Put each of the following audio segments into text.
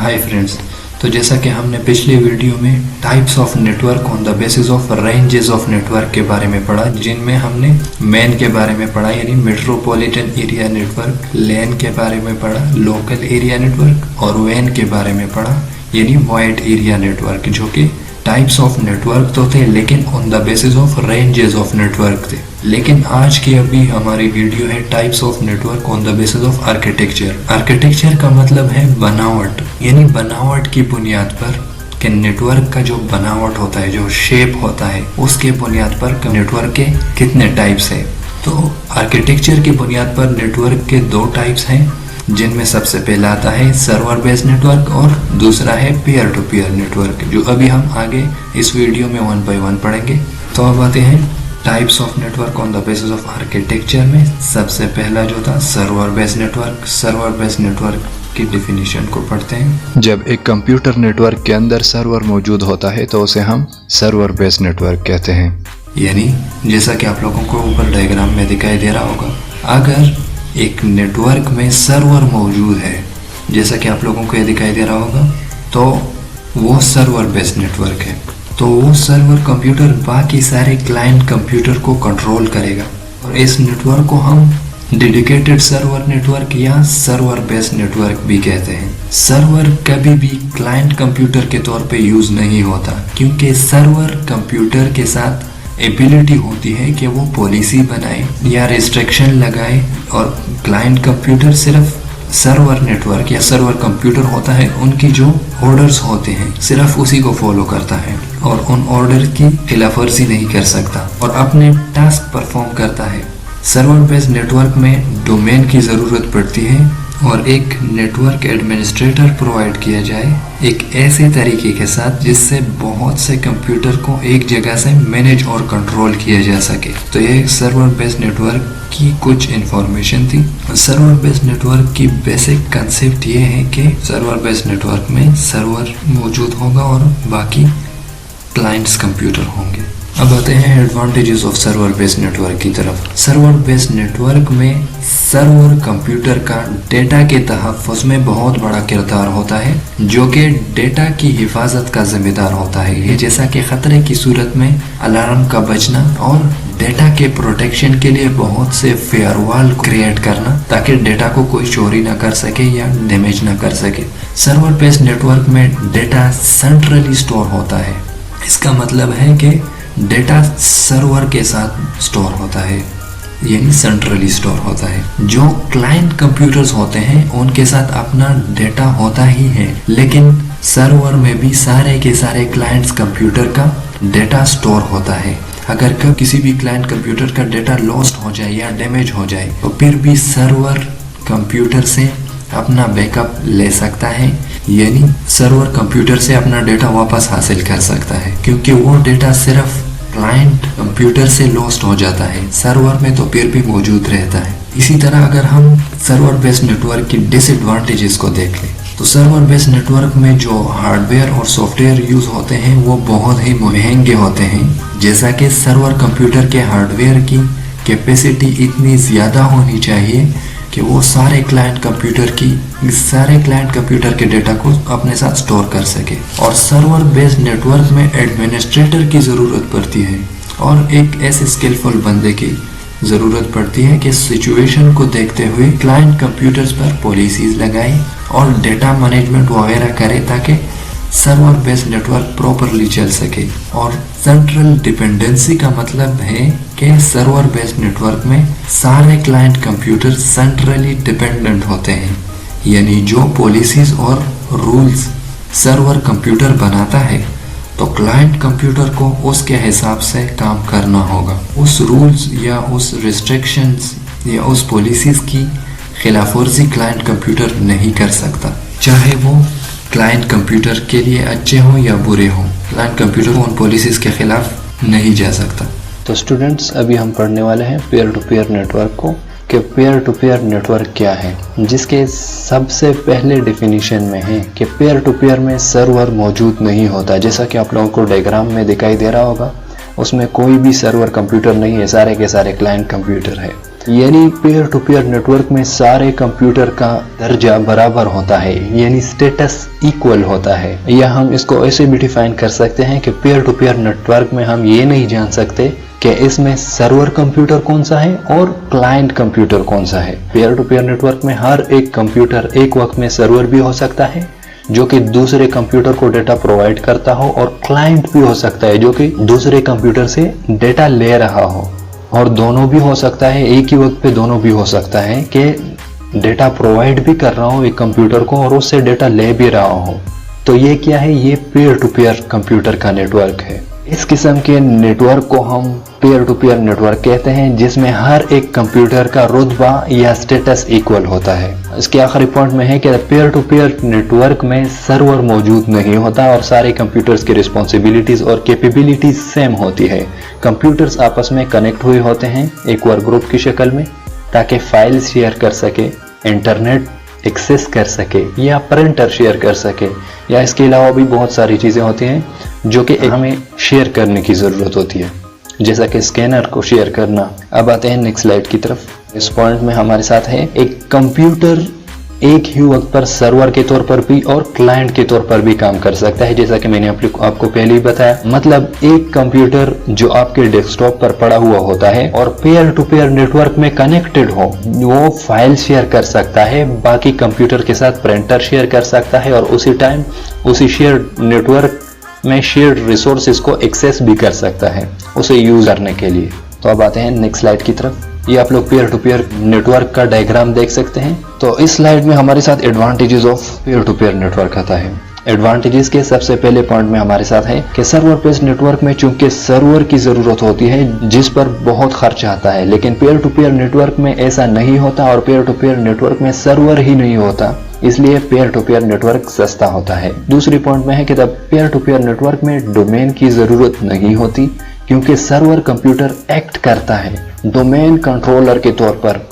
Hi friends, तो जैसा कि हमने पिछले वीडियो में types of network on the basis of ranges of network के बारे में पढ़ा, जिनमें हमने मैन के बारे में पढ़ा यानी मेट्रोपॉलिटन एरिया नेटवर्क, लैन के बारे में पढ़ा लोकल एरिया नेटवर्क और वैन के बारे में पढ़ा यानी वाइड एरिया नेटवर्क, जो कि टाइप्स ऑफ नेटवर्क तो थे लेकिन on the basis of ranges of network थे। लेकिन आज की अभी हमारी वीडियो है types of network on the basis of architecture. Architecture का मतलब है बनावट, यानी बनावट की बुनियाद पर कि नेटवर्क का जो बनावट होता है, जो शेप होता है, उसके बुनियाद पर नेटवर्क के कितने टाइप्स है। तो आर्किटेक्चर की बुनियाद पर नेटवर्क के दो टाइप्स हैं, जिनमें सबसे पहला आता है सर्वर बेस्ड नेटवर्क और दूसरा है पीयर टू पीयर नेटवर्क, जो अभी हम आगे इस वीडियो में 1 बाय 1 पढ़ेंगे। तो अब आते हैं types of network on the basis of architecture में। सबसे पहला जो था server based network. Server based network की डेफिनेशन को पढ़ते हैं। जब एक कंप्यूटर नेटवर्क के अंदर सर्वर मौजूद होता है तो उसे हम सर्वर बेस्ड नेटवर्क कहते हैं। यानी जैसा कि आप लोगों को ऊपर डायग्राम में दिखाई दे रहा होगा, अगर एक नेटवर्क में सर्वर मौजूद है, जैसा कि आप लोगों को ये दिखाई दे रहा होगा, तो वो सर्वर बेस्ड नेटवर्क है। तो वो सर्वर कंप्यूटर बाकी सारे क्लाइंट कंप्यूटर को कंट्रोल करेगा और इस नेटवर्क को हम डेडिकेटेड सर्वर नेटवर्क या सर्वर बेस्ड नेटवर्क भी कहते हैं। सर्वर कभी भी क्लाइंट कंप्यूटर के तौर पे यूज नहीं होता, क्योंकि सर्वर कंप्यूटर के साथ एबिलिटी होती है कि वो पॉलिसी बनाए या रिस्ट्रिक्शन लगाए, और क्लाइंट कंप्यूटर सिर्फ सर्वर नेटवर्क या सर्वर कंप्यूटर होता है, उनकी जो ऑर्डर्स होते हैं सिर्फ उसी को फॉलो करता है और उन ऑर्डर की खिलाफवर्जी नहीं कर सकता और अपने टास्क परफॉर्म करता है। सर्वर बेस्ड नेटवर्क में डोमेन की ज़रूरत पड़ती है और एक नेटवर्क एडमिनिस्ट्रेटर प्रोवाइड किया जाए एक ऐसे तरीके के साथ जिससे बहुत से कंप्यूटर को एक जगह से मैनेज और कंट्रोल किया जा सके। तो ये एक सर्वर बेस्ड नेटवर्क की कुछ इंफॉर्मेशन थी। सर्वर बेस्ड नेटवर्क की बेसिक कंसेप्ट ये है कि सर्वर बेस्ड नेटवर्क में सर्वर मौजूद होगा और बाकी क्लाइंट्स कंप्यूटर होंगे। अब आते हैं advantages of server based network की तरफ। सर्वर बेस्ड नेटवर्क में सर्वर कंप्यूटर का डेटा के तहफ़्फ़ुज़ में बहुत बड़ा किरदार होता है, जो कि डेटा की हिफाजत का जिम्मेदार होता है। ये जैसा कि ख़तरे की सूरत में अलार्म का बजना और डेटा के प्रोटेक्शन के लिए बहुत से फेयरवॉल क्रिएट करना, ताकि डेटा को कोई चोरी ना कर सके या डैमेज ना कर सके। सर्वर बेस्ड नेटवर्क में डेटा सेंट्रली स्टोर होता है। इसका मतलब है कि डेटा सर्वर के साथ स्टोर होता है, यानी सेंट्रली स्टोर होता है। जो क्लाइंट कंप्यूटर्स होते हैं उनके साथ अपना डेटा होता ही है, लेकिन सर्वर में भी सारे के सारे क्लाइंट्स कंप्यूटर का डेटा स्टोर होता है। अगर कभी किसी भी क्लाइंट कंप्यूटर का डेटा लॉस्ट हो जाए या डैमेज हो जाए तो फिर भी सर्वर कंप्यूटर से अपना बैकअप ले सकता है, यानी सर्वर कंप्यूटर से अपना डेटा वापस हासिल कर सकता है, क्योंकि वो डेटा सिर्फ क्लाइंट कंप्यूटर से लॉस्ट हो जाता है, सर्वर में तो फिर भी मौजूद रहता है। इसी तरह अगर हम सर्वर बेस्ड नेटवर्क की डिसएडवांटेजेस को देख लें तो सर्वर बेस्ड नेटवर्क में जो हार्डवेयर और सॉफ्टवेयर यूज होते हैं वो बहुत ही महंगे होते हैं। जैसा कि सर्वर कंप्यूटर के हार्डवेयर की कैपेसिटी इतनी ज़्यादा होनी चाहिए कि वो सारे क्लाइंट कंप्यूटर के डेटा को अपने साथ स्टोर कर सके। और सर्वर बेस्ड नेटवर्क में एडमिनिस्ट्रेटर की ज़रूरत पड़ती है और एक ऐसे स्किलफुल बंदे की ज़रूरत पड़ती है कि सिचुएशन को देखते हुए क्लाइंट कंप्यूटर्स पर पॉलिसीज लगाए और डेटा मैनेजमेंट वगैरह करे, ताकि सर्वर बेस्ड नेटवर्क प्रॉपरली चल सके। और सेंट्रल डिपेंडेंसी का मतलब है कि सर्वर बेस्ड नेटवर्क में सारे क्लाइंट कंप्यूटर सेंट्रली डिपेंडेंट होते हैं, यानी जो पॉलिसीज और रूल्स सर्वर कंप्यूटर बनाता है तो क्लाइंट कंप्यूटर को उसके हिसाब से काम करना होगा। उस रूल्स या उस रिस्ट्रिक्शंस या उस पॉलिसीज की खिलाफवर्जी क्लाइंट कंप्यूटर नहीं कर सकता, चाहे वो क्लाइंट कंप्यूटर के लिए अच्छे हों या बुरे हों। क्लाइंट कंप्यूटर उन पॉलिसीज के खिलाफ नहीं जा सकता। तो स्टूडेंट्स, अभी हम पढ़ने वाले हैं पेयर टू पेयर नेटवर्क को, कि पेयर टू पेयर नेटवर्क क्या है, जिसके सबसे पहले डेफिनेशन में है कि पेयर टू पेयर में सर्वर मौजूद नहीं होता। जैसा कि आप लोगों को डायग्राम में दिखाई दे रहा होगा, उसमें कोई भी सर्वर कंप्यूटर नहीं है, सारे के सारे क्लाइंट कंप्यूटर है। यानी पेयर टू पेयर नेटवर्क में सारे कंप्यूटर का दर्जा बराबर होता है, यानी स्टेटस इक्वल होता है। या हम इसको ऐसे भी डिफाइन कर सकते हैं कि पेयर टू पेयर नेटवर्क में हम ये नहीं जान सकते कि इसमें सर्वर कंप्यूटर कौन सा है और क्लाइंट कंप्यूटर कौन सा है। पेयर टू पेयर नेटवर्क में हर एक कंप्यूटर एक वक्त में सर्वर भी हो सकता है जो कि दूसरे कंप्यूटर को डेटा प्रोवाइड करता हो, और क्लाइंट भी हो सकता है जो कि दूसरे कंप्यूटर से डेटा ले रहा हो, और दोनों भी हो सकता है, एक ही वक्त पे दोनों भी हो सकता है कि डेटा प्रोवाइड भी कर रहा हो एक कंप्यूटर को और उससे डेटा ले भी रहा हो। तो ये क्या है, ये पेयर टू पेयर कंप्यूटर का नेटवर्क है। इस किस्म के नेटवर्क को हम पेयर टू पेयर नेटवर्क कहते हैं, जिसमें हर एक कंप्यूटर का रुतबा या स्टेटस इक्वल होता है। इसके आखिरी पॉइंट में है कि पेयर टू पेयर नेटवर्क में सर्वर मौजूद नहीं होता और सारे कंप्यूटर्स की रिस्पॉन्सिबिलिटीज और कैपेबिलिटीज सेम होती है। कंप्यूटर्स आपस में कनेक्ट हुए होते हैं एक वर्क ग्रुप की शक्ल में, ताकि फाइल शेयर कर सके, इंटरनेट एक्सेस कर सके, या प्रिंटर शेयर कर सके, या इसके अलावा भी बहुत सारी चीज़ें होती हैं जो कि हमें शेयर करने की ज़रूरत होती है, जैसा कि स्कैनर को शेयर करना। अब आते हैं नेक्स्ट स्लाइड की तरफ। इस पॉइंट में हमारे साथ है एक कंप्यूटर एक ही वक्त पर सर्वर के तौर पर भी और क्लाइंट के तौर पर भी काम कर सकता है, जैसा कि मैंने आपको पहले ही बताया। मतलब एक कंप्यूटर जो आपके डेस्कटॉप पर पड़ा हुआ होता है और पेयर टू पेयर नेटवर्क में कनेक्टेड हो, वो फाइल शेयर कर सकता है, बाकी कंप्यूटर के साथ प्रिंटर शेयर कर सकता है, और उसी टाइम उसी शेयर नेटवर्क में शेयर्ड रिसोर्सेज को एक्सेस भी कर सकता है उसे यूज करने के लिए। तो अब आते हैं नेक्स्ट स्लाइड की तरफ। ये आप लोग पेयर टू पेयर नेटवर्क का डायग्राम देख सकते हैं। तो इस स्लाइड में हमारे साथ advantages of peer to peer network आता है। एडवांटेजेस के सबसे पहले पॉइंट में हमारे साथ है कि सर्वर बेस्ड नेटवर्क में चूंकि सर्वर की जरूरत होती है जिस पर बहुत खर्च आता है, लेकिन पेयर टू पेयर नेटवर्क में ऐसा नहीं होता, और पेयर टू पेयर नेटवर्क में सर्वर ही नहीं होता, इसलिए पेयर टू पेयर नेटवर्क सस्ता होता है। दूसरी पॉइंट में है कि तब पेयर टू पेयर नेटवर्क में डोमेन की जरूरत नहीं होती, क्योंकि सर्वर कंप्यूटर एक्ट करता है डोमेन कंट्रोलर के तौर पर,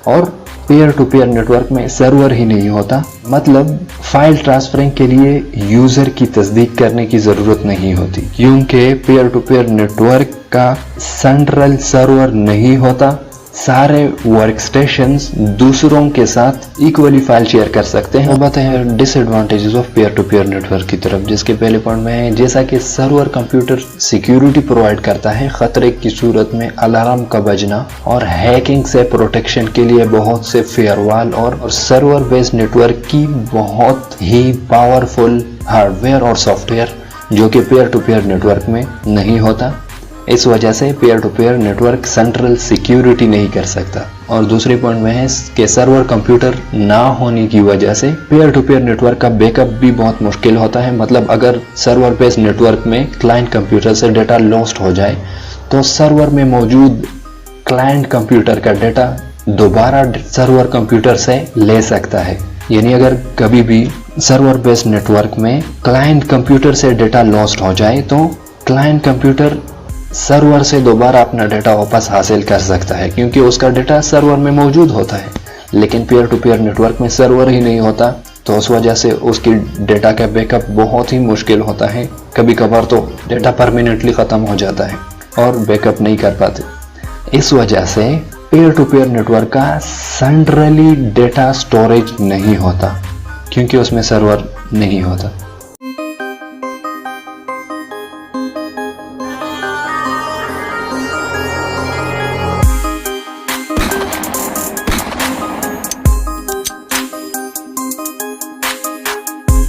और पेयर टू पेयर नेटवर्क में सर्वर ही नहीं होता। मतलब फाइल ट्रांसफरिंग के लिए यूजर की तस्दीक करने की जरूरत नहीं होती, क्योंकि पेयर टू पेयर नेटवर्क का सेंट्रल सर्वर नहीं होता। सारे वर्क स्टेशंस दूसरों के साथ इक्वली फाइल शेयर कर सकते हैं। अब आते हैं disadvantages of peer to peer network की तरफ, जिसके पहले पॉइंट में है जैसा कि सर्वर कंप्यूटर सिक्योरिटी प्रोवाइड करता है, खतरे की सूरत में अलार्म का बजना और हैकिंग से प्रोटेक्शन के लिए बहुत से फेयरवॉल और सर्वर बेस्ड नेटवर्क की बहुत ही पावरफुल हार्डवेयर और सॉफ्टवेयर जो कि पेयर टू पेयर नेटवर्क में नहीं होता। इस वजह से peer to peer network central security नहीं कर सकता। और दूसरे पॉइंट में है कि सर्वर कंप्यूटर ना होने की वजह से पेयर टू पेयर नेटवर्क का बैकअप भी बहुत मुश्किल होता है। मतलब अगर सर्वर बेस्ड नेटवर्क में क्लाइंट कंप्यूटर से डेटा लॉस्ट हो जाए तो सर्वर में मौजूद क्लाइंट कंप्यूटर का डेटा दोबारा सर्वर कंप्यूटर से ले सकता है। यानी अगर कभी भी सर्वर बेस्ड नेटवर्क में क्लाइंट कंप्यूटर से डेटा लॉस्ट हो जाए तो क्लाइंट कंप्यूटर सर्वर से दोबारा अपना डेटा वापस हासिल कर सकता है, क्योंकि उसका डेटा सर्वर में मौजूद होता है। लेकिन पेयर टू पेयर नेटवर्क में सर्वर ही नहीं होता, तो उस वजह से उसकी डेटा का बैकअप बहुत ही मुश्किल होता है। कभी कभार तो डेटा परमानेंटली ख़त्म हो जाता है और बैकअप नहीं कर पाते। इस वजह से पेयर टू पेयर नेटवर्क का सेंट्रली डेटा स्टोरेज नहीं होता, क्योंकि उसमें सर्वर नहीं होता।